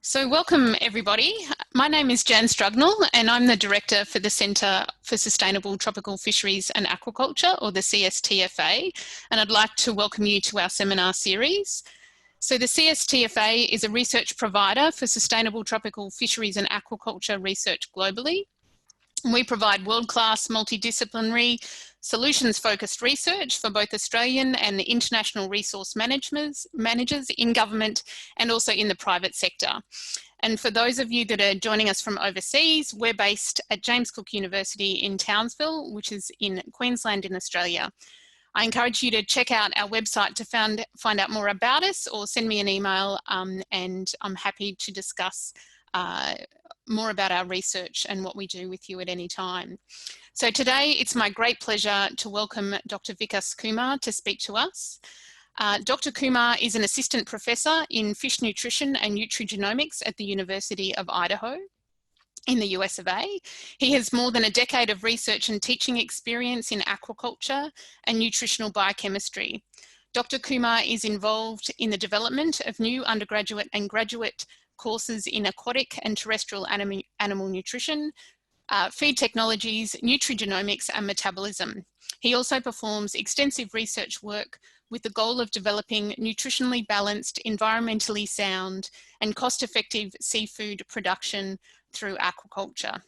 So welcome everybody. My name is Jan Strugnell and I'm the Director for the Centre for Sustainable Tropical Fisheries and Aquaculture, or the CSTFA, and I'd like to welcome you to our seminar series. So the CSTFA is a research provider for sustainable tropical fisheries and aquaculture research globally. We provide world-class multidisciplinary solutions-focused research for both Australian and international resource managers in government and also in the private sector. And for those of you that are joining us from overseas, we're based at James Cook University in Townsville, which is in Queensland in Australia. I encourage you to check out our website to find out more about us, or send me an email and I'm happy to discuss more about our research and what we do with you at any time. So today it's my great pleasure to welcome Dr Vikas Kumar to speak to us. Dr Kumar is an assistant professor in fish nutrition and nutrigenomics at the University of Idaho in the US of A. He has more than a decade of research and teaching experience in aquaculture and nutritional biochemistry. Dr Kumar is involved in the development of new undergraduate and graduate courses in aquatic and terrestrial animal nutrition, feed technologies, nutrigenomics and metabolism. He also performs extensive research work with the goal of developing nutritionally balanced, environmentally sound and cost-effective seafood production through aquaculture.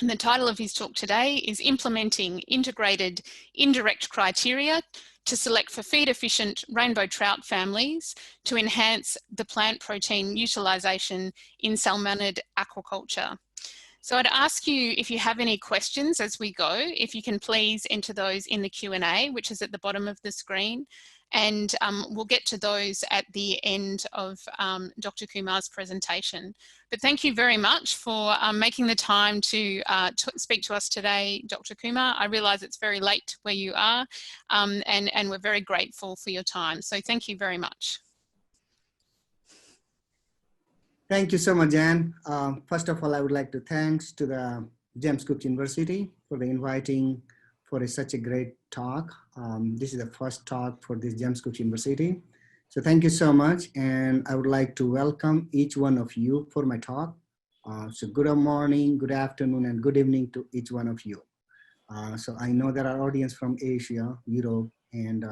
And the title of his talk today is Implementing Integrated Indirect Criteria to select for feed-efficient rainbow trout families to enhance the plant protein utilization in salmonid aquaculture. So I'd ask you, if you have any questions as we go, if you can please enter those in the Q&A, which is at the bottom of the screen, and we'll get to those at the end of Dr Kumar's presentation. But thank you very much for making the time to speak to us today, Dr Kumar. I realise it's very late where you are, and we're very grateful for your time. So thank you very much. Thank you so much, Jan. First of all, I would like to thanks to the James Cook University for the inviting for such a great talk. This is the first talk for this James Cook University. So thank you so much. And I would like to welcome each one of you for my talk. So good morning, good afternoon, and good evening to each one of you. So I know there are audience from Asia, Europe, and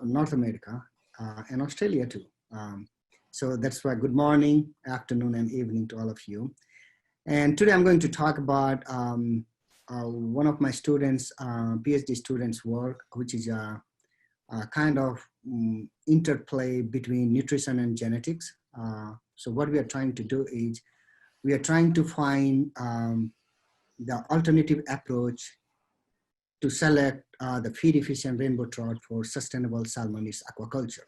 North America, and Australia too. So that's why good morning, afternoon, and evening to all of you. And today I'm going to talk about one of my students, PhD students' work, which is a kind of interplay between nutrition and genetics. So what we are trying to do is we are trying to find the alternative approach to select the feed efficient rainbow trout for sustainable salmonid aquaculture.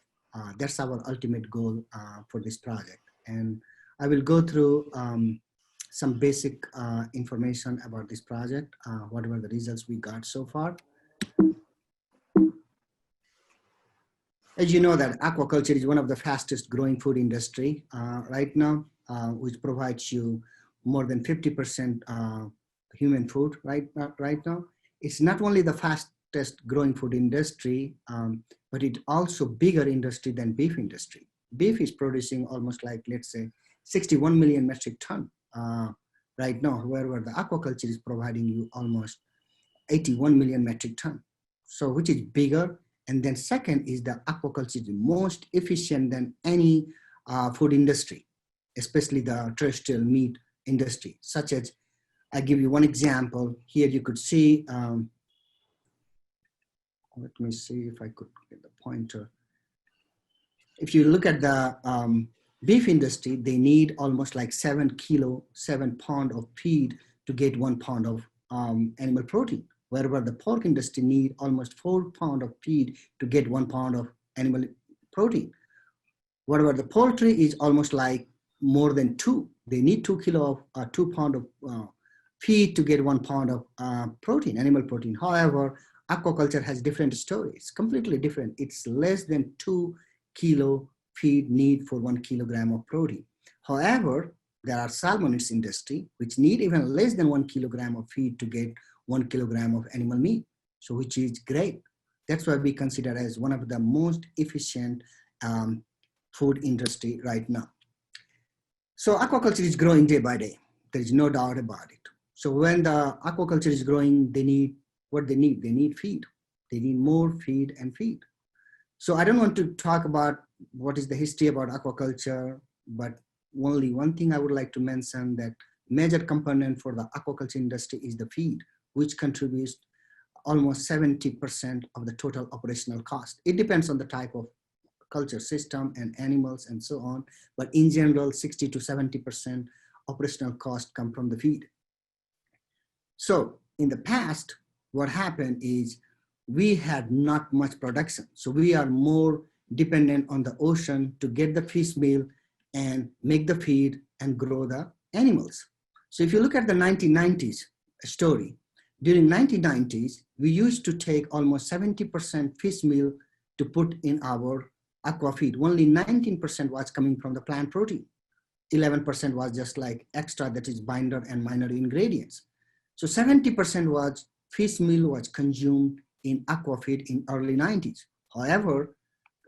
That's our ultimate goal for this project. And I will go through some basic information about this project, whatever the results we got so far. As you know that aquaculture is one of the fastest growing food industry right now, which provides you more than 50% human food right now. It's not only the fastest growing food industry, but it also bigger industry than beef industry. Beef is producing almost like, let's say, 61 million metric ton right now, wherever the aquaculture is providing you almost 81 million metric ton. So which is bigger. And then second is the aquaculture is the most efficient than any food industry, especially the terrestrial meat industry, such as, I give you one example. Here you could see, let me see if I could get the pointer. If you look at the beef industry, they need almost like 7 pound of feed to get 1 pound of animal protein. Wherever the pork industry need almost 4 pound of feed to get 1 pound of animal protein. Whatever the poultry is almost like more than 2. They need 2 pound of feed to get 1 pound of protein, animal protein. However, aquaculture has different stories, completely different. It's less than 2 kilo feed need for 1 kilogram of protein. However, there are salmonids industry which need even less than 1 kilogram of feed to get 1 kilogram of animal meat. So which is great. That's why we consider as one of the most efficient food industry right now. So aquaculture is growing day by day. There is no doubt about it. So when the aquaculture is growing, they need what they need. They need feed. They need more feed and feed. So I don't want to talk about what is the history about aquaculture, but only one thing I would like to mention, that major component for the aquaculture industry is the feed, which contributes almost 70% of the total operational cost. It depends on the type of culture system and animals and so on, but in general, 60 to 70% operational cost come from the feed. So in the past, what happened is we had not much production. So we are more dependent on the ocean to get the fish meal and make the feed and grow the animals. So if you look at the 1990s story, during 1990s, we used to take almost 70% fish meal to put in our aqua feed. Only 19% was coming from the plant protein. 11% was just like extra, that is binder and minor ingredients. So 70% was fish meal was consumed in aqua feed in early 90s. However,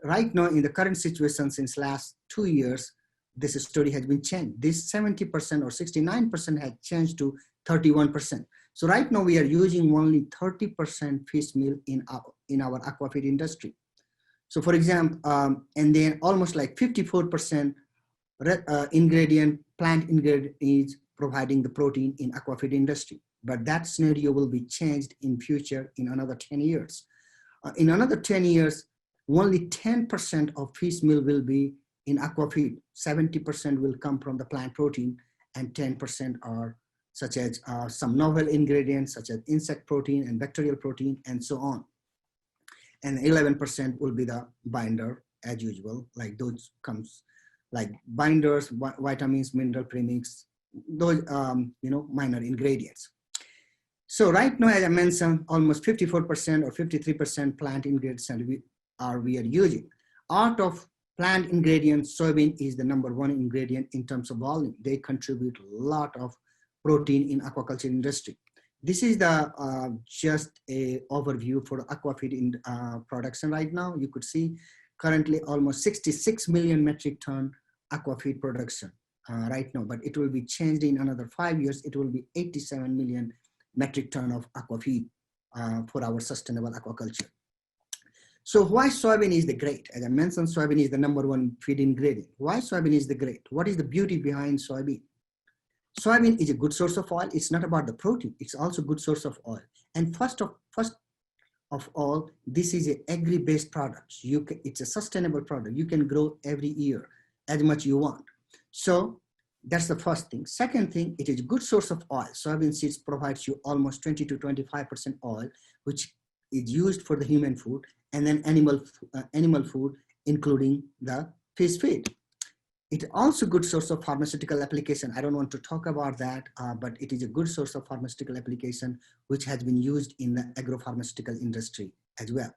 right now in the current situation since last 2 years, this story has been changed. This 70% or 69% has changed to 31%. So right now we are using only 30% fish meal in our aqua feed industry. So for example, and then almost like 54% plant ingredient is providing the protein in aquafeed industry. But that scenario will be changed in future in another 10 years. In another 10 years, only 10% of fish meal will be in aquafeed. 70% will come from the plant protein, and 10% are such as some novel ingredients such as insect protein and bacterial protein and so on. And 11% will be the binder as usual, like those comes like binders, vitamins, mineral premix, those minor ingredients. So right now, as I mentioned, almost 54% or 53% plant ingredients we are using. Out of plant ingredients, soybean is the #1 ingredient in terms of volume. They contribute a lot of protein in aquaculture industry. This is the just a overview for aquafeed in production right now. You could see currently almost 66 million metric ton aquafeed production right now, but it will be changed in another 5 years. It will be 87 million metric ton of aquafeed for our sustainable aquaculture. So why soybean is the great? As I mentioned, soybean is the #1 feed ingredient. Why soybean is the great? What is the beauty behind soybean? Soybean is a good source of oil. It's not about the protein. It's also a good source of oil. And first of all, this is an agri-based product. It's a sustainable product. You can grow every year as much you want. So that's the first thing. Second thing, it is a good source of oil. Soybean seeds provides you almost 20 to 25% oil, which is used for the human food, and then animal food, including the fish feed. It's also a good source of pharmaceutical application. I don't want to talk about that, but it is a good source of pharmaceutical application, which has been used in the agropharmaceutical industry as well.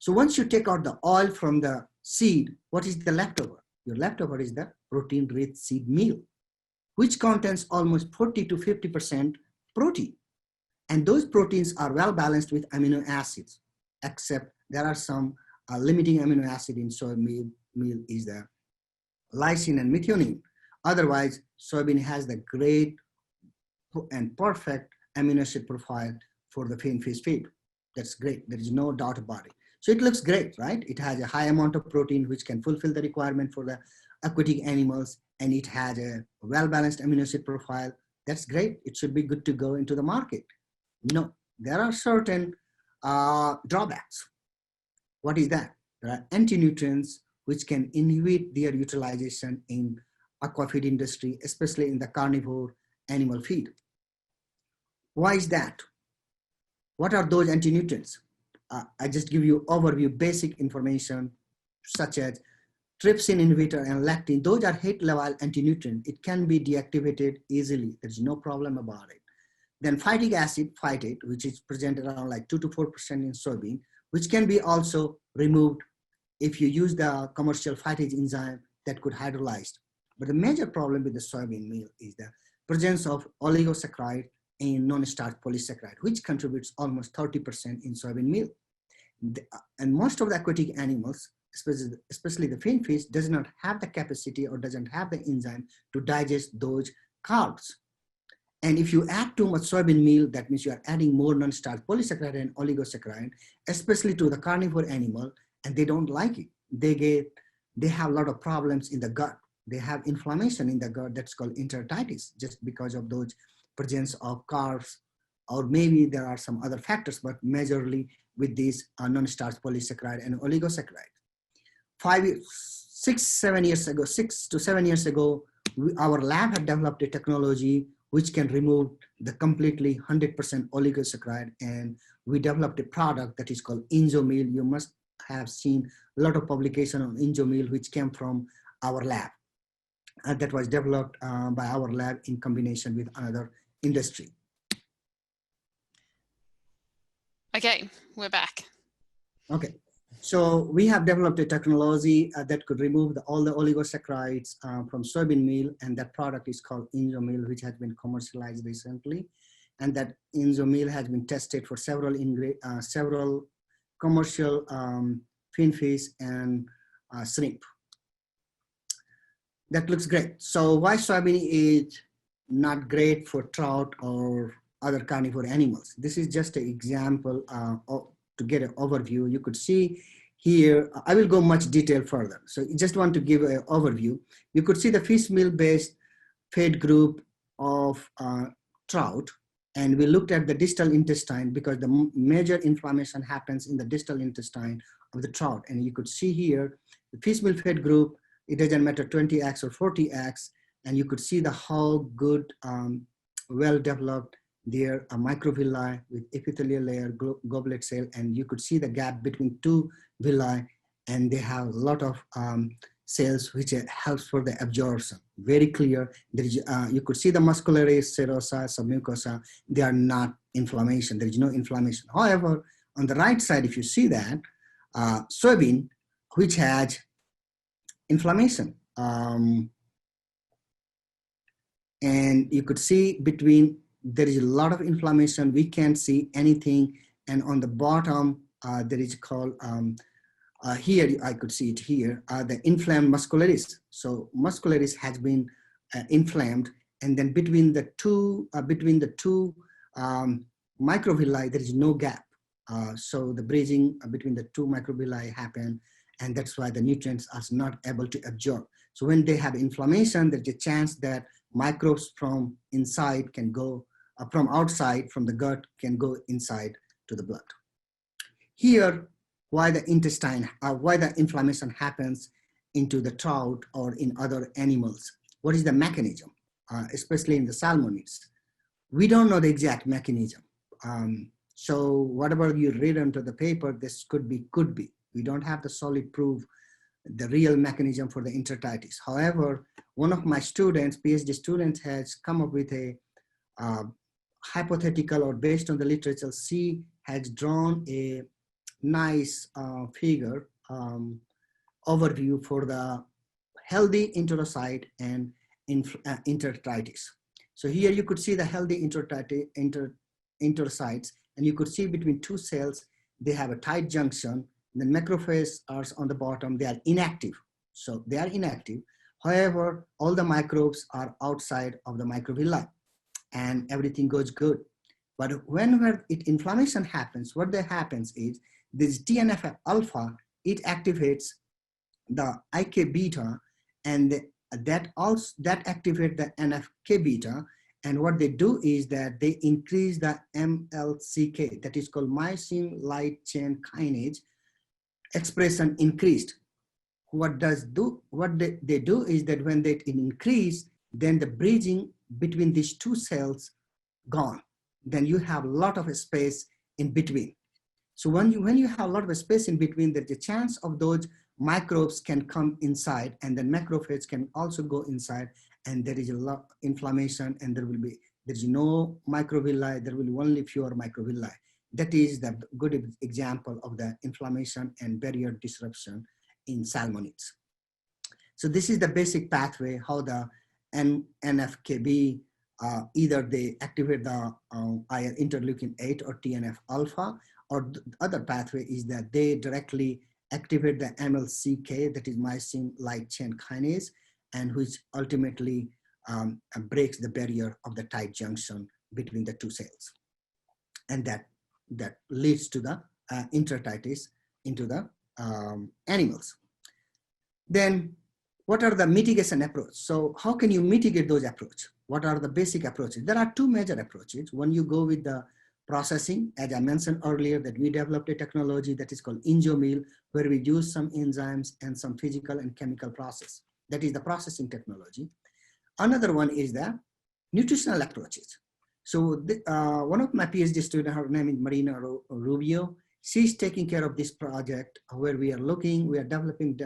So once you take out the oil from the seed, what is the leftover? Your leftover is the protein-rich seed meal, which contains almost 40 to 50% protein. And those proteins are well balanced with amino acids, except there are some limiting amino acid in soy meal is the lysine and methionine. Otherwise, soybean has the great and perfect amino acid profile for the fish feed. That's great. There is no doubt about it. So it looks great, right? It has a high amount of protein, which can fulfill the requirement for the aquatic animals, and it has a well-balanced amino acid profile. That's great. It should be good to go into the market. No, there are certain drawbacks. What is that? There are antinutrients which can inhibit their utilization in aquafeed industry, especially in the carnivore animal feed. Why is that? What are those antinutrients? I just give you overview basic information such as trypsin inhibitor and lectin. Those are heat level antinutrients. It can be deactivated easily. There's no problem about it. Then phytic acid, phytate, which is present around like 2 to 4% in soybean, which can be also removed if you use the commercial phytase enzyme that could hydrolyze. But the major problem with the soybean meal is the presence of oligosaccharide and non-starch polysaccharide, which contributes almost 30% in soybean meal. And most of the aquatic animals, especially the finfish, does not have the capacity or doesn't have the enzyme to digest those carbs. And if you add too much soybean meal, that means you are adding more non-starch polysaccharide and oligosaccharide, especially to the carnivore animal, and they don't like it. They have a lot of problems in the gut. They have inflammation in the gut that's called enteritis, just because of those presence of carbs, or maybe there are some other factors, but majorly with these non-starch polysaccharide and oligosaccharide. 6 to 7 years ago, our lab had developed a technology which can remove the completely 100% oligosaccharide, and we developed a product that is called Inzomeal. You must have seen a lot of publication on Inzomeal, which came from our lab. That was developed by our lab in combination with another industry. Okay, we're back. Okay, so we have developed a technology that could remove all the oligosaccharides from soybean meal, and that product is called Inzomeal, which has been commercialized recently. And that Inzomeal has been tested for several commercial finfish and shrimp. That looks great. So why soybean is not great for trout or other carnivore animals? This is just an example to get an overview. You could see here, I will go much detail further. So you just want to give an overview. You could see the fish meal based fed group of trout, and we looked at the distal intestine because the major inflammation happens in the distal intestine of the trout. And you could see here, the fish meal fed group, it doesn't matter 20x or 40x, and you could see the how good, well-developed their microvilli with epithelial layer, goblet cell, and you could see the gap between two villi, and they have a lot of cells which helps for the absorption. Very clear. There is, you could see the muscularis, serosa, submucosa. They are not inflammation. There is no inflammation. However, on the right side, if you see that, soybean, which has inflammation, and you could see between, there is a lot of inflammation. We can't see anything. And on the bottom, there is called, here, I could see it here, the inflamed muscularis. So muscularis has been inflamed. And then between the two microvilli, there is no gap. So the bridging between the two microvilli happen, and that's why the nutrients are not able to absorb. So when they have inflammation, there's a chance that microbes from inside can go, from outside, from the gut, can go inside to the blood. Here, why the intestine, why the inflammation happens into the trout or in other animals. What is the mechanism, especially in the salmonids? We don't know the exact mechanism. So whatever you read into the paper, this could be. We don't have the solid proof, the real mechanism for the enteritis. However, one of my students, PhD students, has come up with a hypothetical, or based on the literature, she has drawn a nice figure overview for the healthy enterocyte and enteritis. So here you could see the healthy enterocytes, and you could see between two cells, they have a tight junction. The macrophages are on the bottom, they are inactive. So they are inactive. However, all the microbes are outside of the microvilli and everything goes good. But whenever inflammation happens, what that happens is this TNF alpha, it activates the IK beta, and that activates the NFK beta. And what they do is that they increase the MLCK, that is called myosin light chain kinase expression increased. What they do is that when they increase, then the bridging between these two cells gone. Then you have a lot of space in between. So when you have a lot of space in between, there's a chance of those microbes can come inside, and then macrophages can also go inside, and there is a lot of inflammation, and there's no microvilli, there will be only fewer microvilli. That is the good example of the inflammation and barrier disruption in salmonids. So this is the basic pathway, how the NFKB, either they activate the either interleukin 8 or TNF alpha, or the other pathway is that they directly activate the MLCK, that is myosin light chain kinase, and which ultimately breaks the barrier of the tight junction between the two cells. And that leads to the enteritis into the animals. Then what are the mitigation approach? So how can you mitigate those approaches? What are the basic approaches? There are two major approaches. One, you go with the processing, as I mentioned earlier, that we developed a technology that is called InjoMill, where we use some enzymes and some physical and chemical process. That is the processing technology. Another one is the nutritional approaches. So one of my PhD students, her name is Marina Rubio, she's taking care of this project where we are developing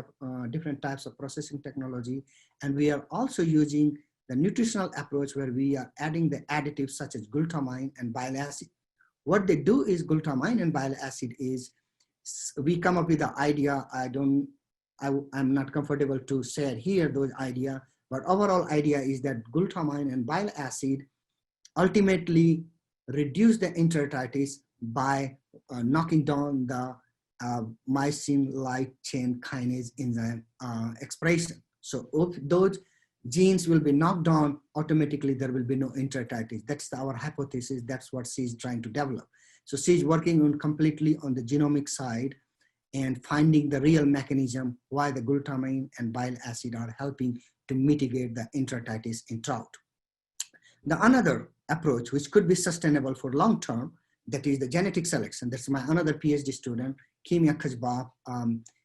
different types of processing technology, and we are also using the nutritional approach where we are adding the additives such as glutamine and bile acid. What they do is glutamine and bile acid is, we come up with the idea, I'm not comfortable to share here those idea, but overall idea is that glutamine and bile acid ultimately reduce the enteritis by knocking down the myosin light chain kinase enzyme expression. So if those genes will be knocked down, automatically there will be no enteritis. That's our hypothesis. That's what she's trying to develop. So she's working on completely on the genomic side and finding the real mechanism why the glutamine and bile acid are helping to mitigate the enteritis in trout. The another approach, which could be sustainable for long term, that is the genetic selection. That's my another PhD student, Kimia Kajbab.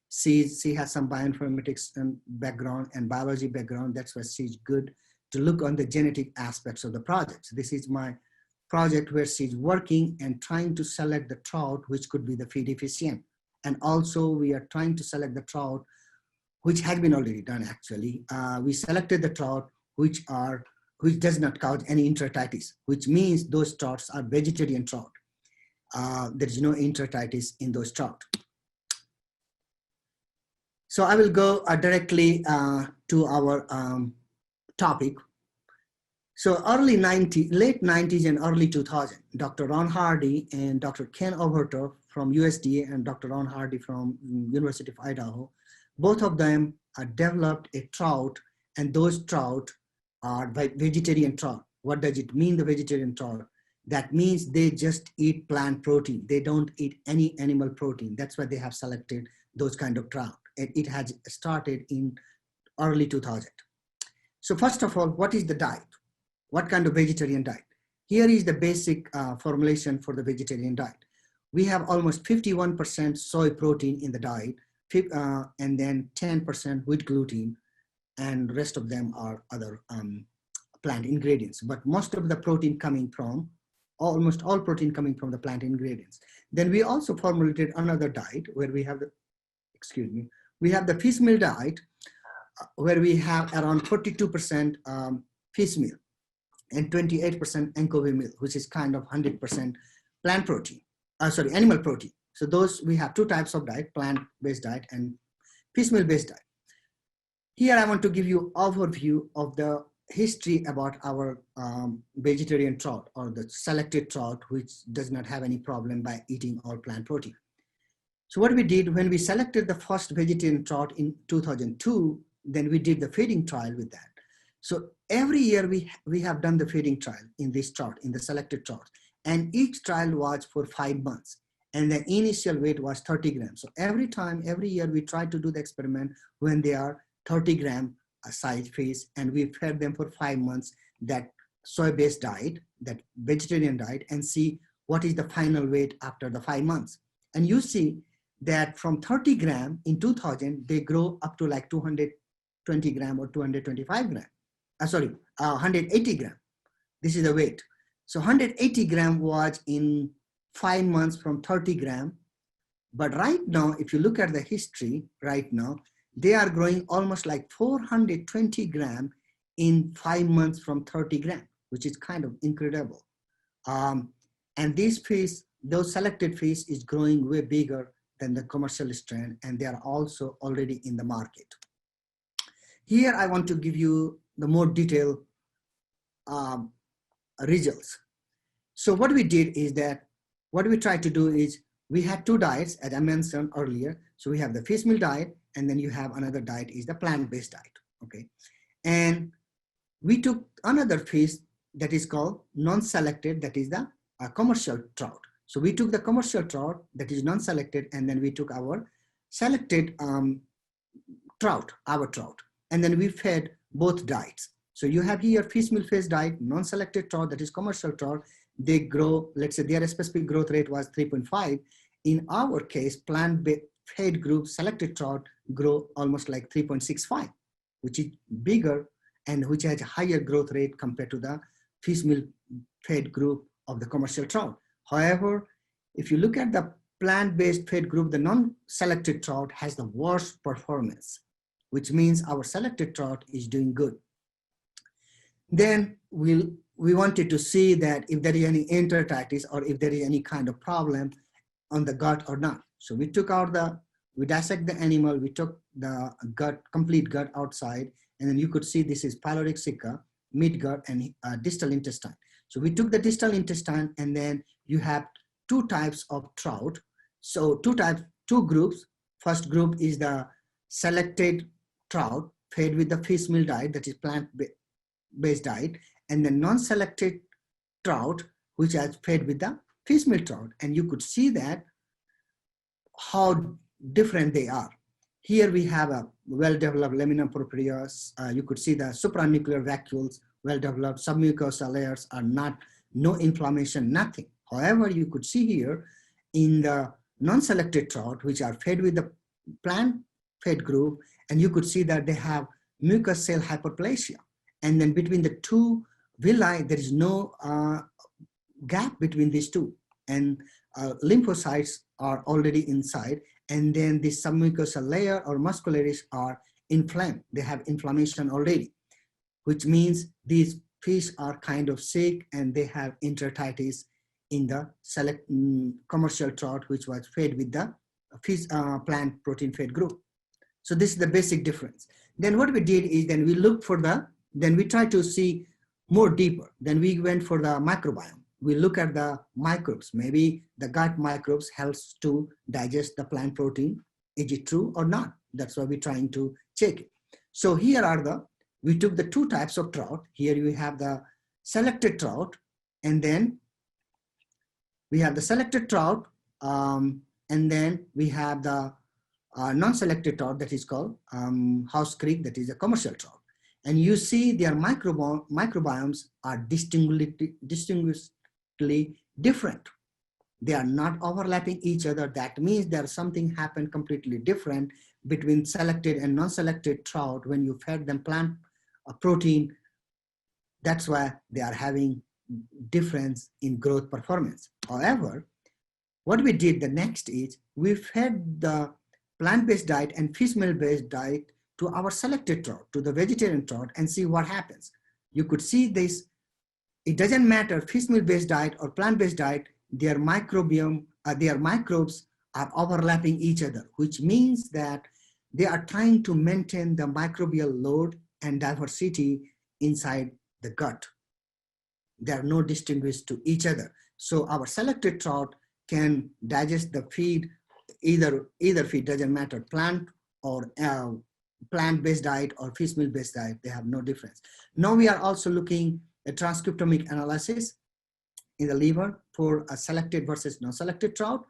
She has some bioinformatics background and biology background. That's why she's good to look on the genetic aspects of the project. This is my project where she's working and trying to select the trout, which could be the feed efficient. And also we are trying to select the trout, which has been already done actually. We selected the trout which does not cause any enteritis, which means those trouts are vegetarian trout. There's no enteritis in those trout. So I will go directly to our topic. So late 90s and early 2000, Dr. Ron Hardy and Dr. Ken Overton from USDA and Dr. Ron Hardy from University of Idaho, both of them developed a trout, and those trout are vegetarian trout. What does it mean, the vegetarian trout? That means they just eat plant protein. They don't eat any animal protein. That's why they have selected those kind of trout. And it has started in early 2000. So first of all, what is the diet? What kind of vegetarian diet? Here is the basic formulation for the vegetarian diet. We have almost 51% soy protein in the diet, and then 10% wheat gluten, and rest of them are other plant ingredients. But most of the protein coming from, almost all protein coming from the plant ingredients. Then we also formulated another diet where we have the, we have the fish meal diet, where we have around 42% fish meal and 28% anchovy meal, which is kind of 100% plant protein, animal protein. So those, we have two types of diet, plant-based diet and fish meal-based diet. Here I want to give you overview of the history about our vegetarian trout, or the selected trout, which does not have any problem by eating all plant protein. So what we did when we selected the first vegetarian trout in 2002, then we did the feeding trial with that. So every year we have done the feeding trial in this trout, in the selected trout, and each trial was for 5 months, and the initial weight was 30 grams. So every year we try to do the experiment when they are 30-gram size fish, and we fed them for 5 months that soy-based diet, that vegetarian diet, and see what is the final weight after the 5 months. And you see that from 30 gram in 2000, they grow up to like 220 gram or 225 gram. 180 gram. This is the weight. So 180 gram was in 5 months from 30 gram. But right now, if you look at the history right now, they are growing almost like 420 gram in 5 months from 30 gram, which is kind of incredible. And these fish, those selected fish, is growing way bigger than the commercial strain, and they are also already in the market. Here I want to give you the more detailed results. So what we did is that, what we tried to do is, we had two diets, as I mentioned earlier. So we have the fish meal diet, and then you have another diet is the plant-based diet, okay? And we took another fish that is called non-selected, that is the commercial trout. So we took the commercial trout that is non-selected, and then we took our selected trout, and then we fed both diets. So you have here fish meal phase diet, non-selected trout, that is commercial trout. They grow, let's say their specific growth rate was 3.5. In our case, plant-fed group selected trout grow almost like 3.65, which is bigger and which has a higher growth rate compared to the fish meal fed group of the commercial trout. However, if you look at the plant-based fed group, the non-selected trout has the worst performance, which means our selected trout is doing good. Then we wanted to see that if there is any enteritis or if there is any kind of problem on the gut or not. So we took out we dissect the animal, we took the gut, complete gut outside, and then you could see this is pyloric ceca, midgut, and distal intestine. So we took the distal intestine, and then you have two types of trout. So two groups. First group is the selected trout fed with the fish meal diet, that is plant-based diet, and the non-selected trout, which is fed with the fish meal trout. And you could see that how different they are. Here we have a well-developed lamina propria. You could see the supranuclear vacuoles, well-developed submucosal layers are no inflammation, nothing. However, you could see here in the non-selected trout, which are fed with the plant-fed group, and you could see that they have mucous cell hyperplasia. And then between the two villi, there is no gap between these two. And lymphocytes are already inside. And then the submucosal layer or muscularis are inflamed. They have inflammation already, which means these fish are kind of sick and they have enteritis in the commercial trout, which was fed with the fish plant protein fed group. So this is the basic difference. Then what we did is then we looked for then we tried to see more deeper. Then we went for the microbiome. We look at the microbes. Maybe the gut microbes helps to digest the plant protein. Is it true or not? That's why we're trying to check it. So here are we took the two types of trout. Here you have the selected trout, and then we have the selected trout, and then we have the non-selected trout that is called house creek, that is a commercial trout. And you see their microbiomes are distinguishably different. They are not overlapping each other. That means there's something happened completely different between selected and non-selected trout when you fed them plant protein. That's why they are having difference in growth performance. However, what we did the next is we fed the plant-based diet and fish meal-based diet to our selected trout, to the vegetarian trout, and see what happens. You could see this. It doesn't matter fish meal-based diet or plant-based diet, their microbiome, their microbes are overlapping each other, which means that they are trying to maintain the microbial load and diversity inside the gut. They are not distinguished to each other. So our selected trout can digest the feed, either feed, doesn't matter, plant or plant-based diet or fish meal-based diet, they have no difference. Now we are also looking at transcriptomic analysis in the liver for a selected versus non-selected trout.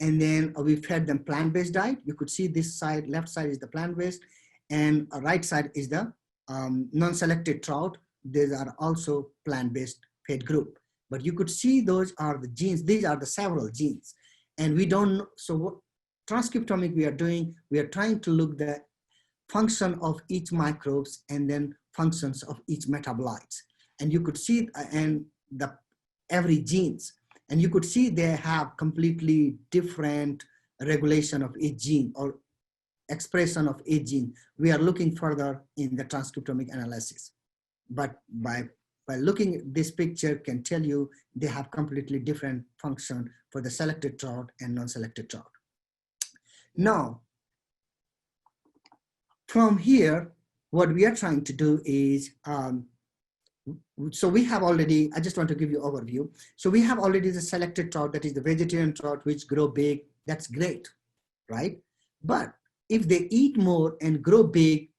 And then we fed them plant-based diet. You could see this side, left side is the plant-based, and right side is the non-selected trout. These are also plant-based fed group. But you could see those are the genes. These are the several genes. And we don't know. So what transcriptomic we are doing, we are trying to look the function of each microbes and then functions of each metabolites. And you could see every genes. And you could see they have completely different regulation of each gene or expression of each gene. We are looking further in the transcriptomic analysis. But by looking at this picture can tell you they have completely different function for the selected trout and non-selected trout. Now, from here, what we are trying to do is, so we have already, I just want to give you overview. So we have already the selected trout, that is the vegetarian trout, which grow big. That's great, right? But if they eat more and grow big,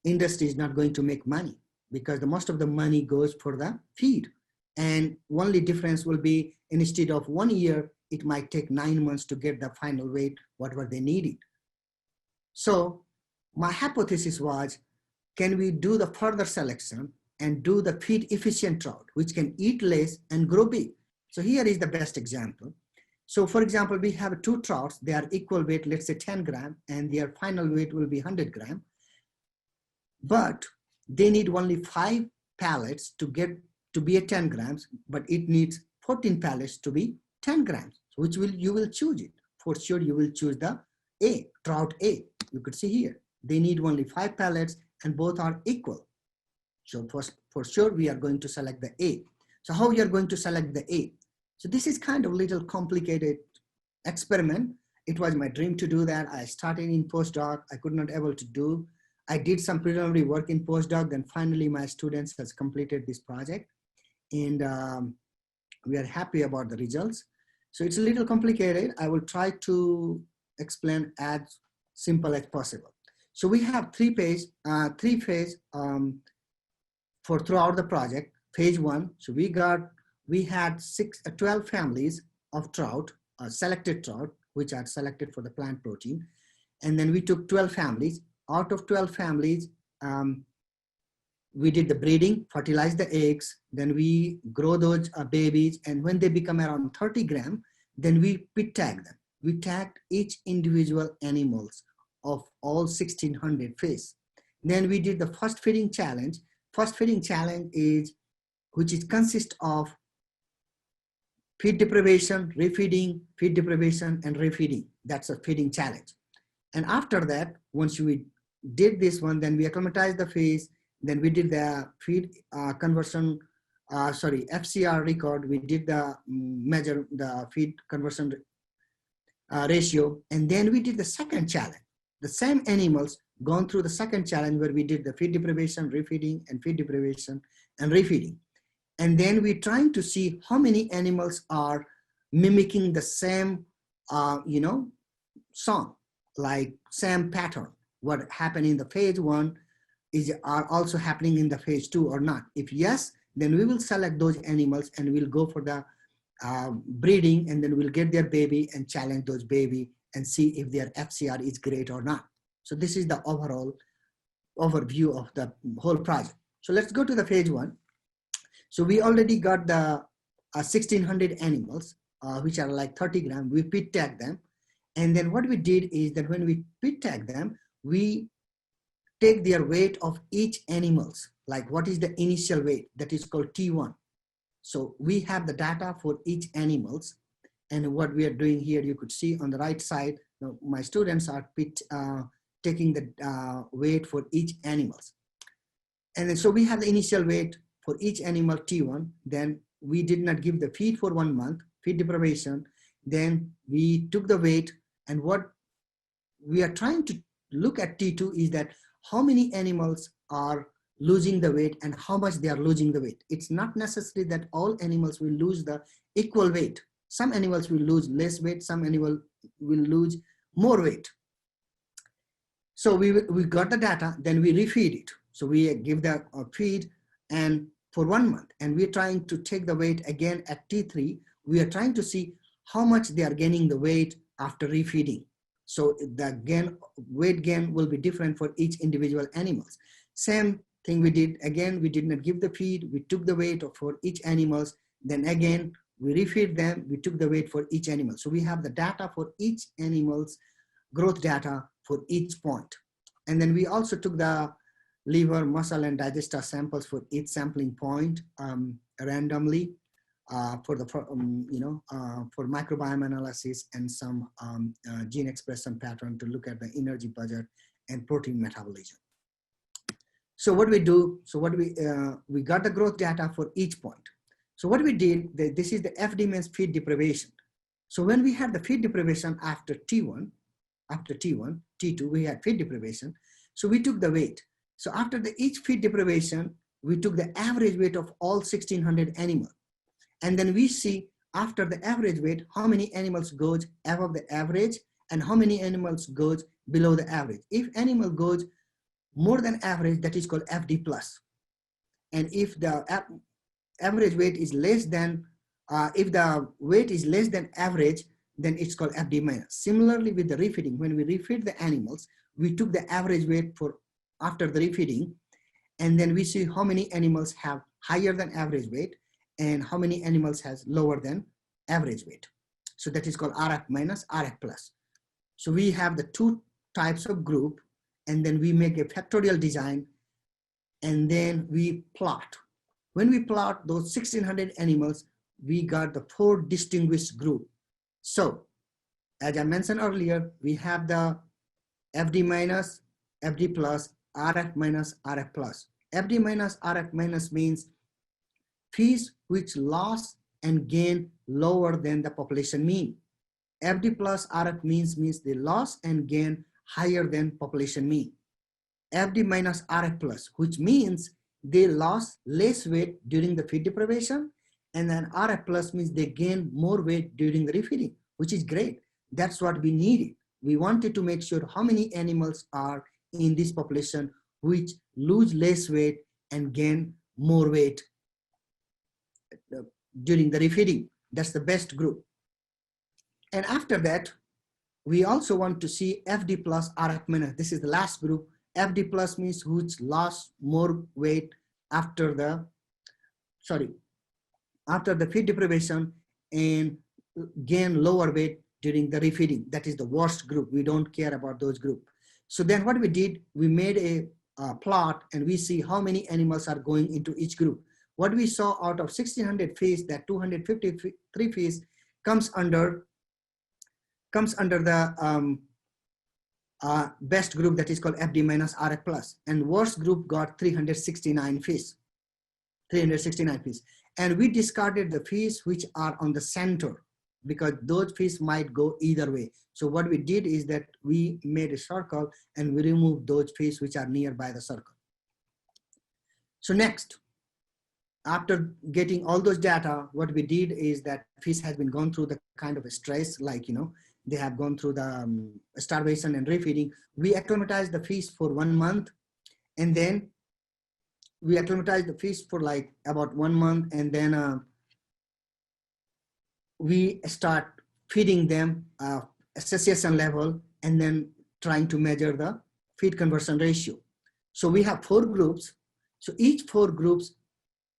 industry is not going to make money because the most of the money goes for the feed. And only difference will be instead of 1 year, it might take 9 months to get the final weight, whatever they needed. So my hypothesis was, can we do the further selection and do the feed efficient trout, which can eat less and grow big? So here is the best example. So for example, we have 2 trouts, they are equal weight, let's say 10 gram, and their final weight will be 100 gram. But they need only 5 pallets to get to be at 10 grams, but it needs 14 pallets to be 10 grams. So which will you will choose it? For sure, you will choose the A, trout A. You could see here, they need only 5 pallets and both are equal. So for sure, we are going to select the A. So how we are going to select the A? So this is kind of a little complicated experiment. It was my dream to do that. I started in postdoc. I could not able to do. I did some preliminary work in postdoc. Then finally, my students has completed this project, and we are happy about the results. So it's a little complicated. I will try to explain as simple as possible. So we have three phase for throughout the project. Phase 1. So we had 12 families of trout, selected trout, which are selected for the plant protein. And then we took 12 families. Out of 12 families, we did the breeding, fertilize the eggs, then we grow those babies. And when they become around 30 grams, then we pit tag them. We tagged each individual animals of all 1600 fish. Then we did the first feeding challenge. First feeding challenge is, which is consist of feed deprivation, refeeding, feed deprivation, and refeeding. That's a feeding challenge. And after that, once we did this one, then we acclimatized the fish, then we did the feed conversion, FCR record, we did the measure the feed conversion ratio, and then we did the second challenge. The same animals gone through the second challenge where we did the feed deprivation, refeeding, and feed deprivation and refeeding. And then we're trying to see how many animals are mimicking the same, song, like same pattern. What happened in the phase 1 are also happening in the phase 2 or not. If yes, then we will select those animals and we'll go for the breeding, and then we'll get their baby and challenge those baby and see if their FCR is great or not. So this is the overall overview of the whole project. So let's go to the phase 1. So we already got the 1600 animals, which are like 30 grams. We pit tag them. And then what we did is that when we pit tag them, we take their weight of each animals, like what is the initial weight, that is called T1. So we have the data for each animals. And what we are doing here, you could see on the right side, my students are taking the weight for each animals. And then, so we have the initial weight for each animal T1. Then we did not give the feed for 1 month, feed deprivation. Then we took the weight, and what we are trying to look at T2 is that how many animals are losing the weight and how much they are losing the weight. It's not necessary that all animals will lose the equal weight. Some animals will lose less weight, some animals will lose more weight. So we got the data, then we refeed it. So we give the feed and for 1 month, and we're trying to take the weight again at T3. We are trying to see how much they are gaining the weight after refeeding. So the weight gain will be different for each individual animals. Same thing we did. Again, we did not give the feed. We took the weight for each animals. Then again, we refeed them. We took the weight for each animal. So we have the data for each animal's growth data for each point. And then we also took the liver, muscle, and digester samples for each sampling point randomly for microbiome analysis and some gene expression pattern to look at the energy budget and protein metabolism. So what we do, we got the growth data for each point. So what we did, this is the FD means feed deprivation. So when we had the feed deprivation after T1, T2, we had feed deprivation. So we took the weight. So after each feed deprivation, we took the average weight of all 1600 animals. And then we see after the average weight, how many animals goes above the average and how many animals goes below the average. If animal goes more than average, that is called FD plus. And if the average weight is less than, if the weight is less than average, then it's called FD minus. Similarly with the refeeding, when we refeed the animals, we took the average weight for after the refeeding, and then we see how many animals have higher than average weight and how many animals has lower than average weight. So that is called RF minus, RF plus. So we have the two types of group, and then we make a factorial design, and then we plot. When we plot those 1600 animals, we got the 4 distinguished group. So as I mentioned earlier, we have the FD minus, FD plus, RF minus, RF plus. FD minus, RF minus means fish which loss and gain lower than the population mean. FD plus, RF means they loss and gain higher than population mean. FD minus, RF plus, which means they lost less weight during the feed deprivation, and then RF plus means they gain more weight during the refeeding, which is great. That's what we needed. We wanted to make sure how many animals are in this population which lose less weight and gain more weight during the refeeding. That's the best group. And after that, we also want to see FD plus, RF minus. This is the last group. FD plus means which lost more weight after the, after the feed deprivation and gain lower weight during the refeeding. That is the worst group. We don't care about those group. So then what we did, we made a plot, and we see how many animals are going into each group. What we saw out of 1600 fish, that 253 fish comes under the best group, that is called FD minus, RF plus, and worst group got 369 fish. And we discarded the fish which are on the center, because those fish might go either way. So what we did is that we made a circle and we removed those fish which are nearby the circle. So next, after getting all those data, what we did is that fish has been gone through the kind of a stress, like, you know, they have gone through the starvation and refeeding. We acclimatized the fish for 1 month, and then we acclimatized the fish for like about 1 month, and then we start feeding them satiation level, and then trying to measure the feed conversion ratio. So we have 4 groups. So each 4 groups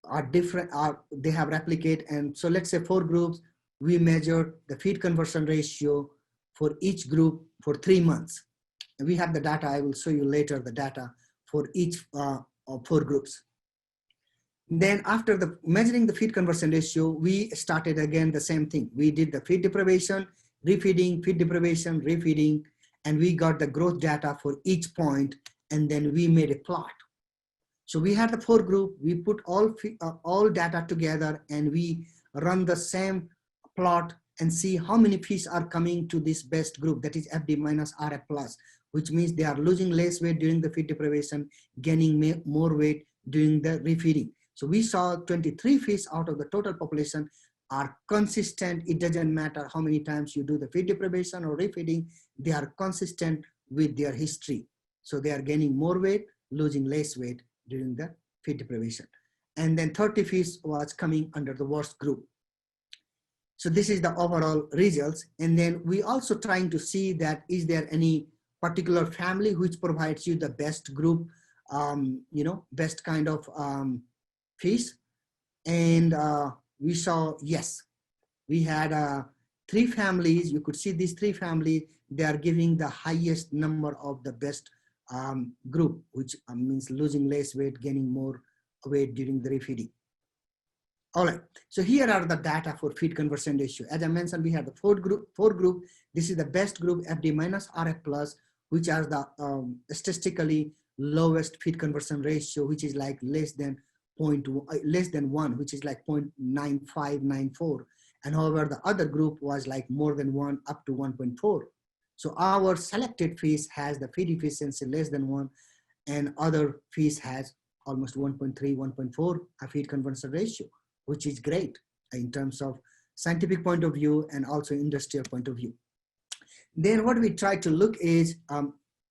are different, they have replicate. And so let's say 4 groups, we measure the feed conversion ratio for each group for 3 months. And we have the data. I will show you later the data for each of 4 groups. Then after the measuring the feed conversion ratio, we started again the same thing. We did the feed deprivation, refeeding, feed deprivation, refeeding, and we got the growth data for each point, and then we made a plot. So we had the 4 group, we put all data together, and we run the same plot and see how many fish are coming to this best group, that is FD minus, RF plus, which means they are losing less weight during the feed deprivation, gaining more weight during the refeeding. So we saw 23 fish out of the total population are consistent. It doesn't matter how many times you do the feed deprivation or refeeding, they are consistent with their history. So they are gaining more weight, losing less weight during the feed deprivation. And then 30 fish was coming under the worst group. So this is the overall results. And then we also trying to see that is there any particular family which provides you the best group, you know, best kind of fish. And we saw, yes, we had 3 families. You could see these 3 families, they are giving the highest number of the best group, which means losing less weight, gaining more weight during the refeeding. All right, so here are the data for feed conversion ratio. As I mentioned, we have the 4 group. This is the best group, FD minus, RF plus, which are the statistically lowest feed conversion ratio, which is like less than 1, which is like 0.9594. And however, the other group was like more than 1 up to 1.4. So our selected fish has the feed efficiency less than 1, and other fish has almost 1.3, 1.4 a feed conversion ratio, which is great in terms of scientific point of view and also industrial point of view. Then what we try to look is,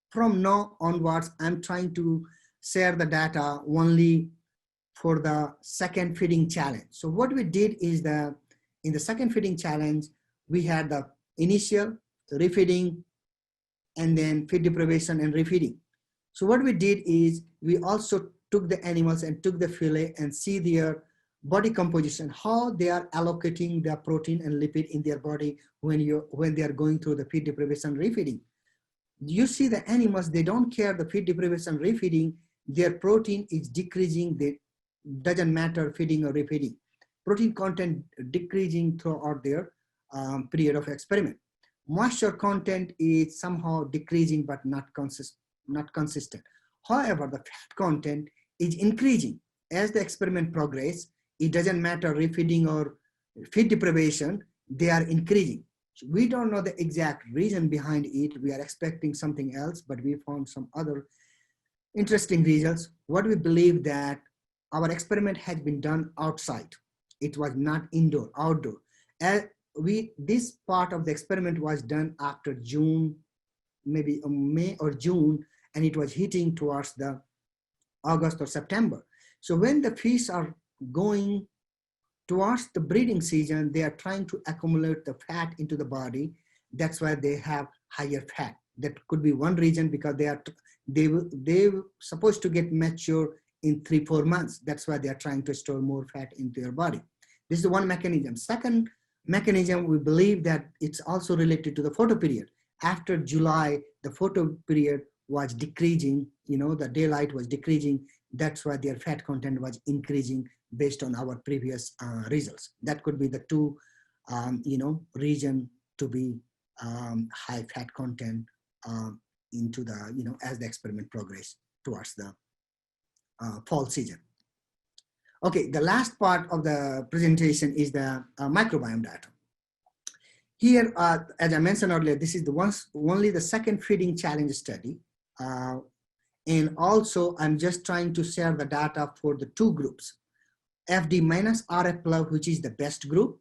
from now onwards, I'm trying to share the data only for the second feeding challenge. So what we did is in the second feeding challenge, we had the initial refeeding and then feed deprivation and refeeding. So what we did is we also took the animals and took the fillet and see their body composition, how they are allocating their protein and lipid in their body when they are going through the feed deprivation refeeding. You see the animals, they don't care the feed deprivation refeeding, their protein is decreasing. They doesn't matter feeding or refeeding. Protein content decreasing throughout their period of experiment. Moisture content is somehow decreasing but not consistent. However, the fat content is increasing as the experiment progresses. It doesn't matter refeeding or feed deprivation, they are increasing. We don't know the exact reason behind it. We are expecting something else, but we found some other interesting results. What we believe that our experiment has been done outside. It was not indoor, outdoor. This part of the experiment was done after June, maybe May or June, and it was hitting towards the August or September. So when the fish are going towards the breeding season, they are trying to accumulate the fat into the body. That's why they have higher fat. That could be one reason, because they supposed to get mature in 3-4 months. That's why they are trying to store more fat into their body. This is one mechanism. Second mechanism, we believe that it's also related to the photo period. After July, the photo period was decreasing, the daylight was decreasing. That's why their fat content was increasing based on our previous results. That could be the two, reason to be high fat content into the, as the experiment progress towards the fall season. Okay, the last part of the presentation is the microbiome diet. Here, as I mentioned earlier, this is only the second feeding challenge study. And also, I'm just trying to share the data for the two groups. FD minus RF plus, which is the best group,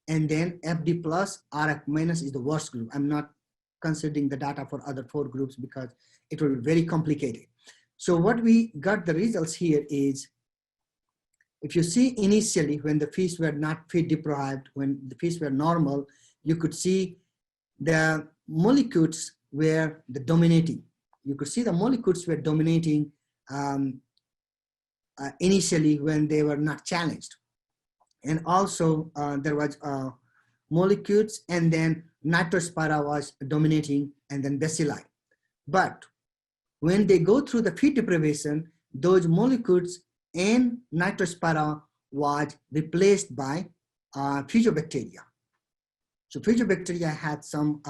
and then FD plus RF minus is the worst group. I'm not considering the data for other 4 groups because it will be very complicated. So what we got the results here is, if you see initially when the fish were not feed deprived, when the fish were normal, you could see the molecules were the dominating. You could see the molecules were dominating initially when they were not challenged. And also there was molecules, and then nitrospira was dominating, and then bacilli. But when they go through the feed deprivation, those molecules and nitrospira was replaced by fusobacteria. So fusobacteria had some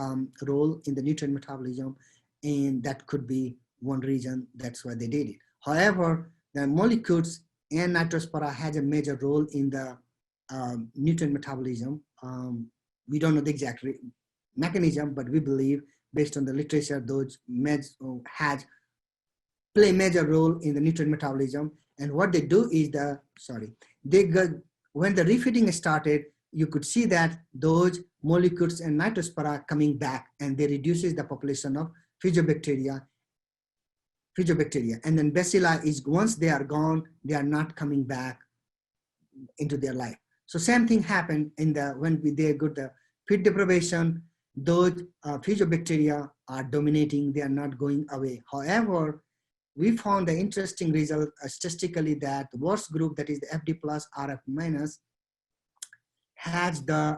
role in the nutrient metabolism, and that could be one reason. That's why they did it. However, the molecules and nitrospira has a major role in the nutrient metabolism. We don't know the exact mechanism, but we believe based on the literature, those play a major role in the nutrient metabolism. And what they do is when the refeeding started, you could see that those molecules and nitrospira coming back, and they reduces the population of fusobacteria. And then bacilli is, once they are gone, they are not coming back into their life. So same thing happened when they got the feed deprivation. Those fusobacteria are dominating, they are not going away. However, we found the interesting result statistically that the worst group, that is the FD plus RF minus, has the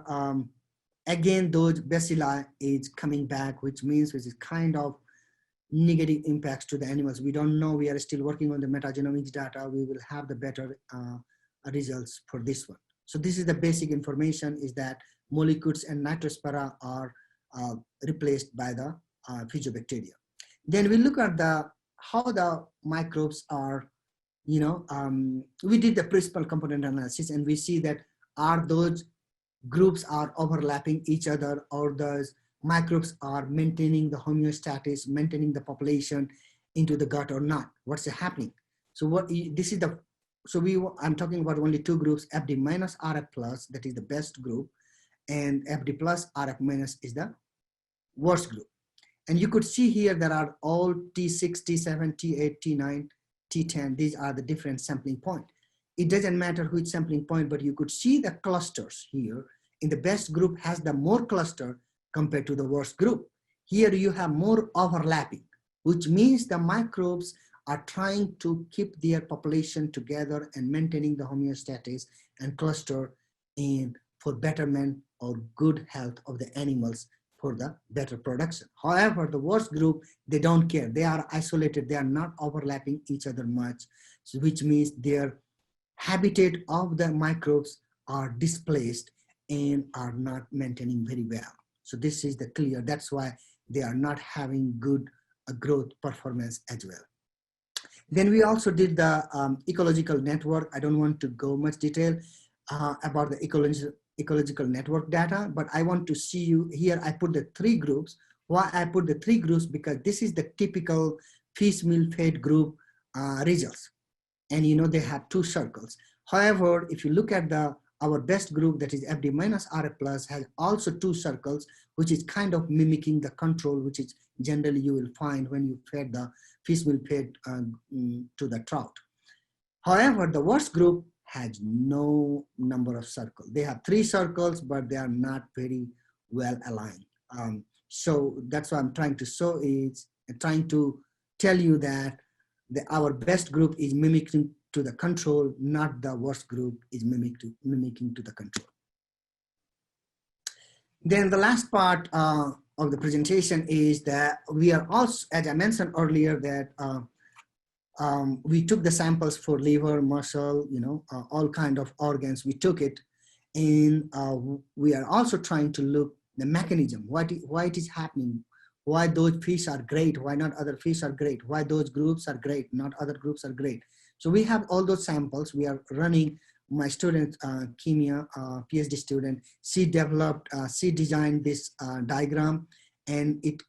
again those bacilli is coming back, which is kind of negative impacts to the animals. We don't know, we are still working on the metagenomics data. We will have the better results for this one. So this is the basic information, is that molecules and nitrospira are replaced by the fusobacteria. Then we look at how the microbes are, we did the principal component analysis, and we see that those groups are overlapping each other, or those microbes are maintaining the homeostasis, maintaining the population into the gut or not. What's happening? So I'm talking about only 2 groups, FD minus RF plus, that is the best group, and FD plus RF minus is the worst group. And you could see here there are all T6, T7, T8, T9, T10. These are the different sampling point. It doesn't matter which sampling point, but you could see the clusters here. In the best group has the more cluster compared to the worst group. Here you have more overlapping, which means the microbes are trying to keep their population together and maintaining the homeostasis and cluster in for betterment or good health of the animals for the better production. However, the worst group, they don't care. They are isolated. They are not overlapping each other much, so which means their habitat of the microbes are displaced and are not maintaining very well. So this is the clear. That's why they are not having good growth performance as well. Then we also did the ecological network. I don't want to go much detail about the ecological network data, but I want to see you here. I put the 3 groups. Why I put the 3 groups? Because this is the typical fish meal fed group results. And you know, they have 2 circles. However, if you look at our best group, that is FD minus RF plus, has also 2 circles, which is kind of mimicking the control, which is generally you will find when you fed the fish meal fed to the trout. However, the worst group has no number of circles. They have 3 circles, but they are not very well aligned. So that's what I'm trying to show is trying to tell you that our best group is mimicking to the control, not the worst group is mimicking to the control. Then the last part of the presentation is that we are also, as I mentioned earlier, that we took the samples for liver, muscle, you know, all kind of organs. We took it, and we are also trying to look the mechanism, why it is happening, why those fish are great, why not other fish are great, why those groups are great, not other groups are great. So we have all those samples. We are running. My student, Kimia, PhD student, she designed this diagram, and it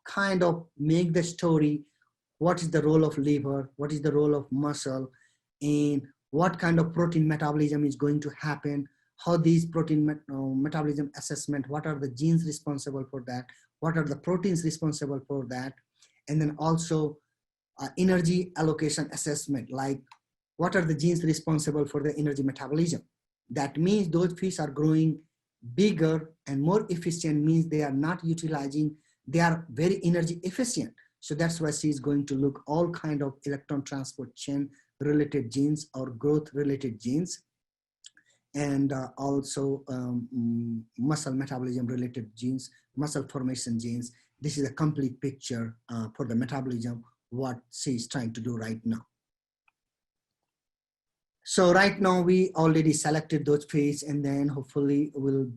kind of make the story. What is the role of liver? What is the role of muscle? And what kind of protein metabolism is going to happen? How these protein metabolism assessment, what are the genes responsible for that? What are the proteins responsible for that? And then also energy allocation assessment, like what are the genes responsible for the energy metabolism? That means those fish are growing bigger and more efficient, means they are not utilizing, they are very energy efficient. So that's why she's going to look all kind of electron transport chain related genes or growth related genes, and also muscle metabolism related genes, muscle formation genes. This is a complete picture for the metabolism, what she's trying to do right now. So right now we already selected those fish, and then hopefully we'll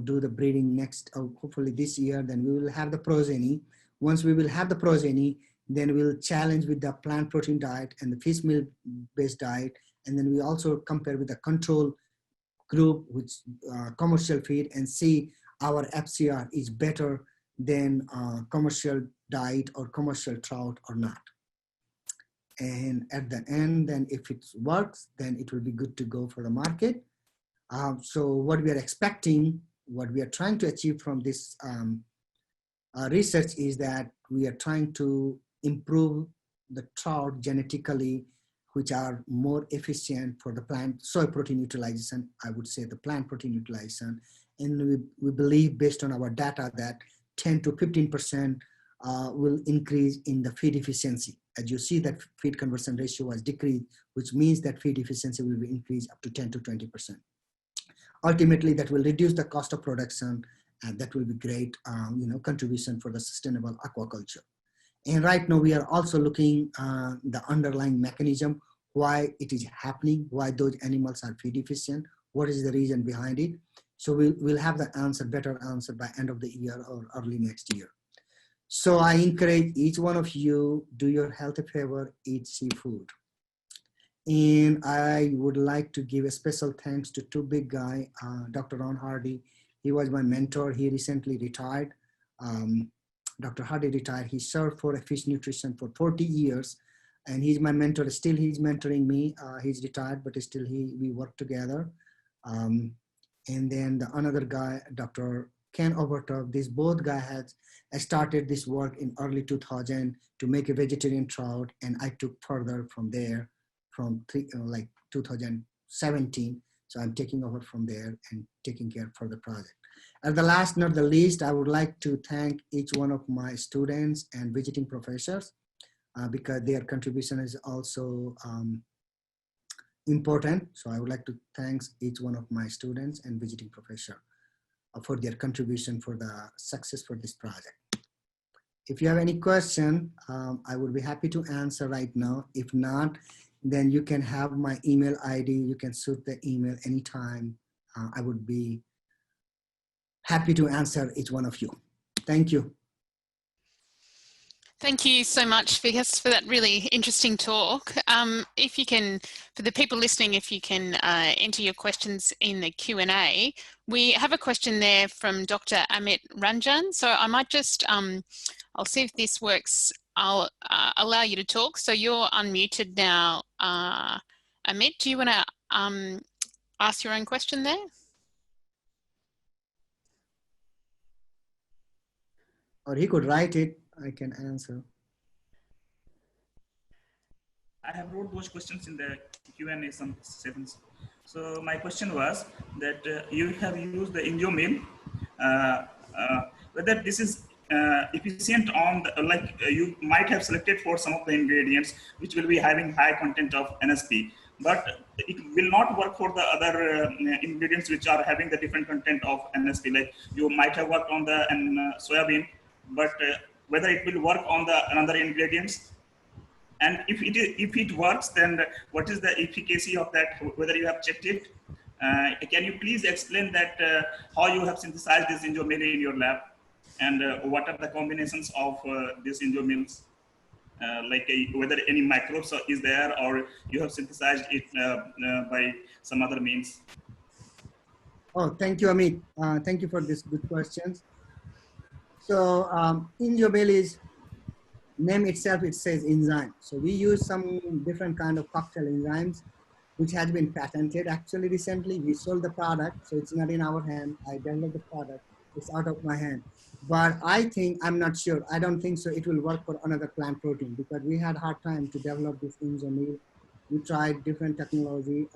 do the breeding next, hopefully this year. Then we will have the progeny. Once we will have the progeny, then we'll challenge with the plant protein diet and the fish meal based diet. And then we also compare with the control group, which commercial feed, and see our FCR is better than commercial diet or commercial trout or not. And at the end, then if it works, then it will be good to go for the market. So what we are expecting, what we are trying to achieve from this research is that we are trying to improve the trout genetically, which are more efficient for the plant soy protein utilization. I would say the plant protein utilization. And we believe based on our data that 10 to 15% will increase in the feed efficiency. As you see that feed conversion ratio was decreased, which means that feed efficiency will be increased up to 10 to 20%. Ultimately, that will reduce the cost of production, and that will be great contribution for the sustainable aquaculture. And right now we are also looking the underlying mechanism, why it is happening, why those animals are feed efficient, what is the reason behind it. So we'll have the answer, better answer by end of the year or early next year. So I encourage each one of you, do your health a favor, eat seafood. And I would like to give a special thanks to 2 big guys, Dr. Ron Hardy. He was my mentor. He recently retired. Dr. Hardy retired. He served for fish nutrition for 40 years. And he's my mentor. Still, he's mentoring me. He's retired, but still we work together. And then the another guy, Dr. Ken Obertov, these both guys had started this work in early 2000 to make a vegetarian trout, and I took further from there from like 2017. So I'm taking over from there and taking care for the project. And the last, not the least, I would like to thank each one of my students and visiting professors because their contribution is also important. So I would like to thank each one of my students and visiting professor for their contribution for the success for this project. If you have any question, I would be happy to answer right now. If not, then you can have my email ID. You can shoot the email anytime. I would be happy to answer each one of you. Thank you. Thank you so much, Vikas, for that really interesting talk. If you can, for the people listening, if you can enter your questions in the Q&A, we have a question there from Dr. Amit Ranjan. So I might just, I'll see if this works. I'll allow you to talk. So you're unmuted now, Amit. Do you want to ask your own question there? Or he could write it. I can answer. I have wrote those questions in the Q&A sessions. So my question was that you have used the Indio meal, whether this is efficient on the, you might have selected for some of the ingredients which will be having high content of NSP, but it will not work for the other ingredients which are having the different content of NSP. Like you might have worked on the soybean, but whether it will work on the another ingredients, and if it works, then what is the efficacy of that? Whether you have checked it? Can you please explain that how you have synthesized this Indio meal in your lab, and what are the combinations of these Indio meals? Whether any microbes is there, or you have synthesized it by some other means? Oh, thank you, Amit. Thank you for this good questions. So Indio meal is, name itself, it says enzyme. So we use some different kind of cocktail enzymes, which has been patented. Actually, recently we sold the product, so it's not in our hand. I developed the product, it's out of my hand. But I think, I'm not sure, I don't think so it will work for another plant protein, because we had hard time to develop this Indio meal. We tried different technology,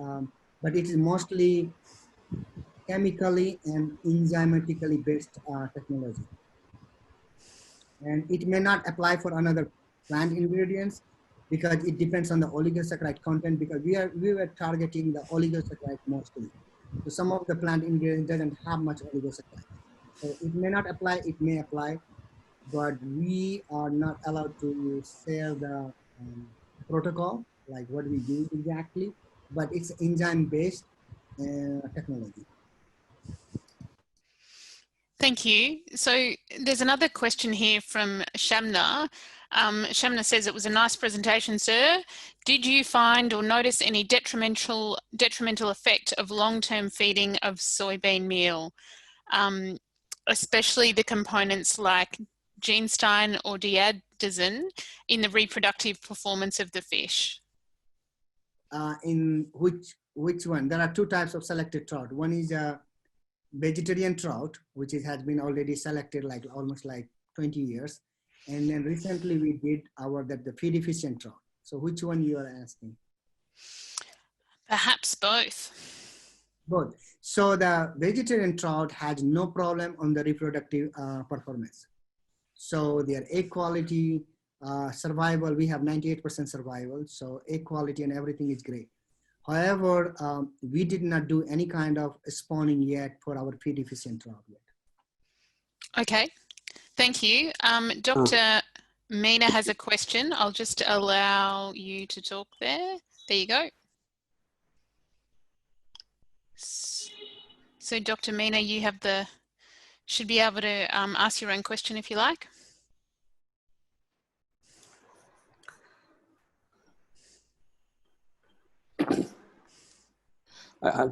but it is mostly chemically and enzymatically based technology. And it may not apply for another plant ingredients because it depends on the oligosaccharide content, because we were targeting the oligosaccharide mostly. So some of the plant ingredients doesn't have much oligosaccharide. So it may not apply, it may apply, but we are not allowed to share the protocol, like what we do exactly, but it's enzyme-based technology. Thank you. So there's another question here from Shamna. Shamna says, it was a nice presentation, sir. Did you find or notice any detrimental effect of long-term feeding of soybean meal, especially the components like genstein or diadesin in the reproductive performance of the fish? In which one? There are two types of selected trout. One is a vegetarian trout, which has been already selected like almost like 20 years. And then recently we did the feed efficient trout. So which one you are asking? Perhaps both. Both. So the vegetarian trout has no problem on the reproductive performance. So their egg quality, survival, we have 98% survival. So egg quality and everything is great. However, we did not do any kind of spawning yet for our feed efficient trout yet. Okay, thank you. Dr. Meena has a question. I'll just allow you to talk there. There you go. So Dr. Meena, you have should be able to ask your own question if you like.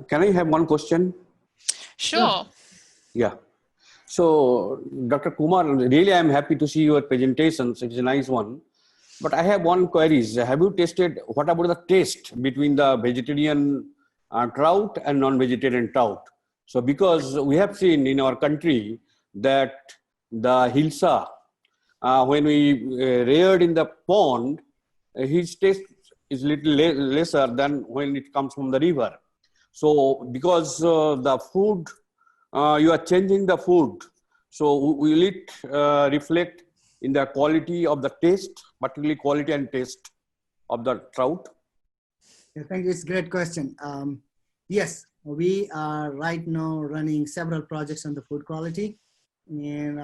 Can I have one question? Sure. Yeah. So, Dr. Kumar, really I'm happy to see your presentations. It's a nice one. But I have one query. Have you tested, what about the taste between the vegetarian trout and non-vegetarian trout? So, because we have seen in our country, that the hilsa, when we reared in the pond, his taste is little lesser than when it comes from the river. So because the food, you are changing the food, so will it reflect in the quality of the taste, particularly quality and taste of the trout? Yeah, thank you. It's a great question. Yes, we are right now running several projects on the food quality, and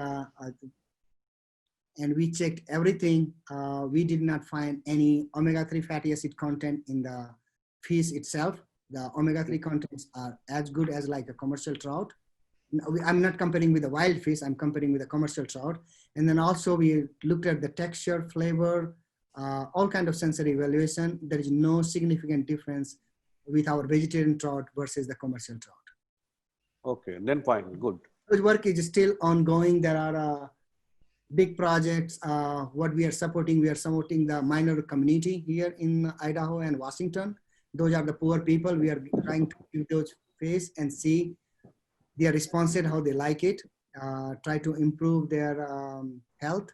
we checked everything. We did not find any omega-3 fatty acid content in the fish itself. The omega-3 contents are as good as like a commercial trout. I'm not comparing with the wild fish, I'm comparing with the commercial trout. And then also we looked at the texture, flavor, all kind of sensory evaluation. There is no significant difference with our vegetarian trout versus the commercial trout. Okay, then fine, good. The work is still ongoing. There are big projects. What we are supporting the minor community here in Idaho and Washington. Those are the poor people. We are trying to give those face and see their responses, how they like it, try to improve their health.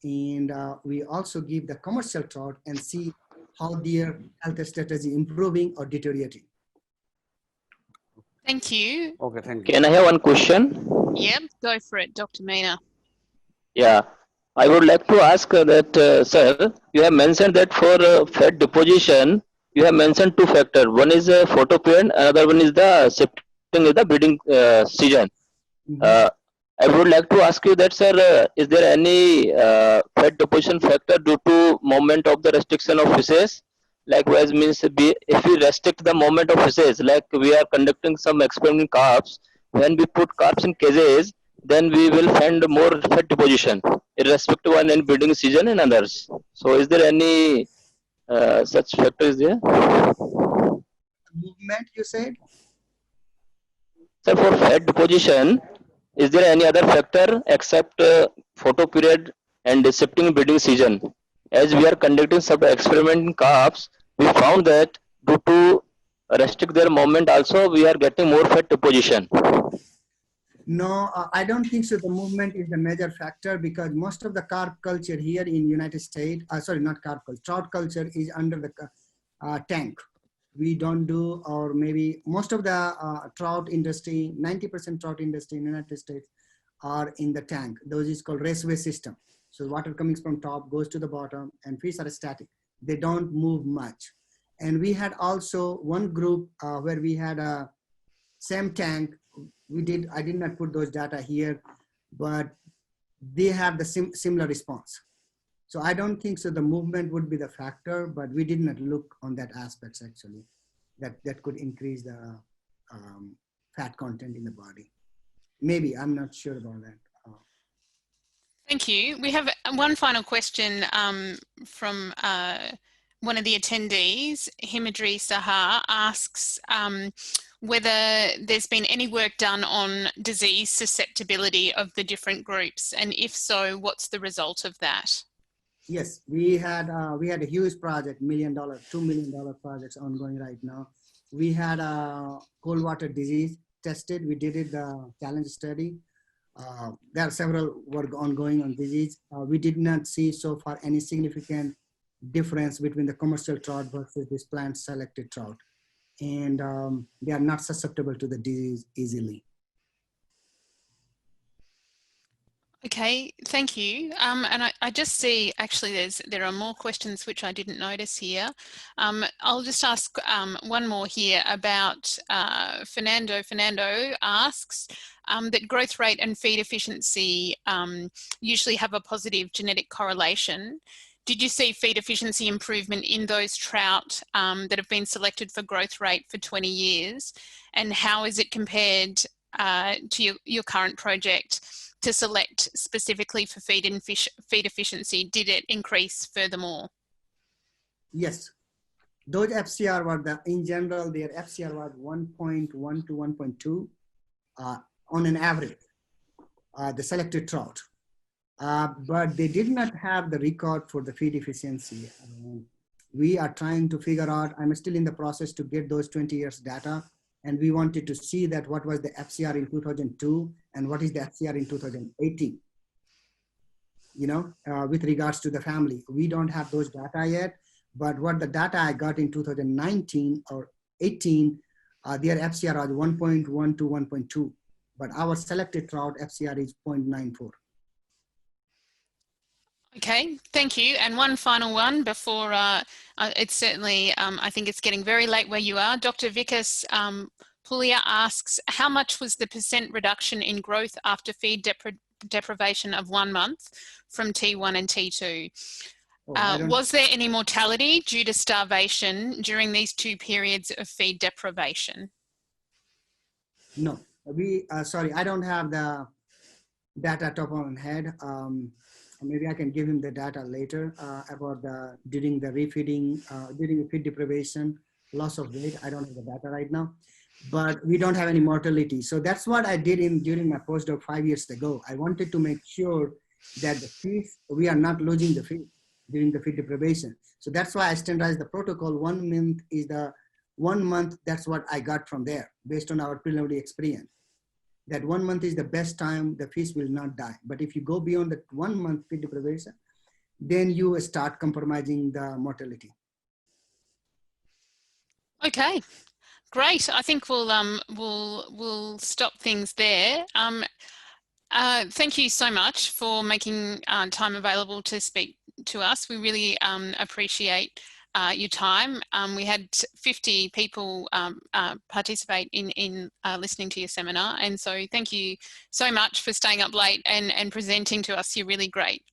We also give the commercial trout and see how their health strategy improving or deteriorating. Thank you. Okay, thank you. Can I have one question? Yep, go for it, Dr. Meena. Yeah, I would like to ask that, sir, you have mentioned that for fat deposition, you have mentioned two factors. One is photoperiod, another one is the shifting in the breeding season. I would like to ask you that, sir, is there any fat deposition factor due to movement of the restriction of fishes? Likewise, means if we restrict the movement of fishes, like we are conducting some experiment in carps, when we put carps in cages, then we will find more fat deposition, irrespective of any breeding season and others. So, is there any such factor is there? Movement, you said? So, for fat deposition, is there any other factor except photo period and shifting breeding season? As we are conducting some experiment in carps, we found that due to restrict their movement also, we are getting more fat deposition. No, I don't think so. The movement is the major factor because most of the carp culture here in United States, sorry, not carp culture, trout culture is under the tank. We don't do, or maybe most of the trout industry, 90% trout industry in the United States are in the tank. Those is called raceway system. So water coming from top goes to the bottom and fish are static. They don't move much. And we had also one group where we had a same tank. I did not put those data here, but they have the similar response. So I don't think so the movement would be the factor, but we did not look on that aspects actually, that could increase the fat content in the body. Maybe, I'm not sure about that. Thank you. We have one final question from one of the attendees. Himadri Sahar asks whether there's been any work done on disease susceptibility of the different groups, and if so, what's the result of that? Yes, we had a huge project, $1 million, $2 million projects ongoing right now. We had a cold water disease tested. We did it, the challenge study. There are several work ongoing on disease. We did not see so far any significant difference between the commercial trout versus this plant selected trout. And they are not susceptible to the disease easily. Okay, thank you. And I just see actually there are more questions which I didn't notice here. I'll just ask one more here about Fernando. Fernando asks that growth rate and feed efficiency usually have a positive genetic correlation. Did you see feed efficiency improvement in those trout that have been selected for growth rate for 20 years? And how is it compared to your current project to select specifically for feed efficiency? Did it increase furthermore? Yes. Those FCR were in general, their FCR was 1.1 to 1.2 on an average, the selected trout. But they did not have the record for the feed efficiency. We are trying to figure out, I'm still in the process to get those 20 years data And we wanted to see that what was the FCR in 2002 and what is the FCR in 2018. You know, with regards to the family, we don't have those data yet, but what the data I got in 2019 or 18, their FCR was 1.1 to 1.2, but our selected trout FCR is 0.94. Okay, thank you. And one final one before it's certainly, I think it's getting very late where you are. Dr. Vikas Kumar asks, how much was the % reduction in growth after feed deprivation of 1 month from T1 and T2? Was there any mortality due to starvation during these 2 periods of feed deprivation? No, sorry, I don't have the data top of my head. Maybe I can give him the data later about during the refeeding, during the feed deprivation, loss of weight. I don't have the data right now, but we don't have any mortality. So that's what I did during my postdoc 5 years ago. I wanted to make sure that the fish, we are not losing the fish during the feed deprivation. So that's why I standardized the protocol. 1 month is the 1 month. That's what I got from there based on our preliminary experience. That 1 month is the best time the fish will not die. But if you go beyond the 1 month feed deprivation, then you start compromising the mortality. Okay, great. I think we'll stop things there. Thank you so much for making time available to speak to us. We really appreciate your time. We had 50 people participate in listening to your seminar, and so thank you so much for staying up late and presenting to us your really great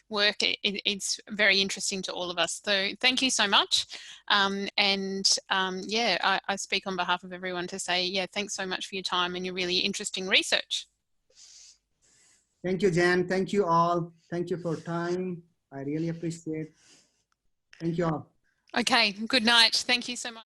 work. It's very interesting to all of us, so thank you so much. Yeah, I speak on behalf of everyone to say, yeah, thanks so much for your time and your really interesting research. Thank you, Jan. Thank you all. Thank you for time. I really appreciate it. Thank you all. Okay, good night. Thank you so much.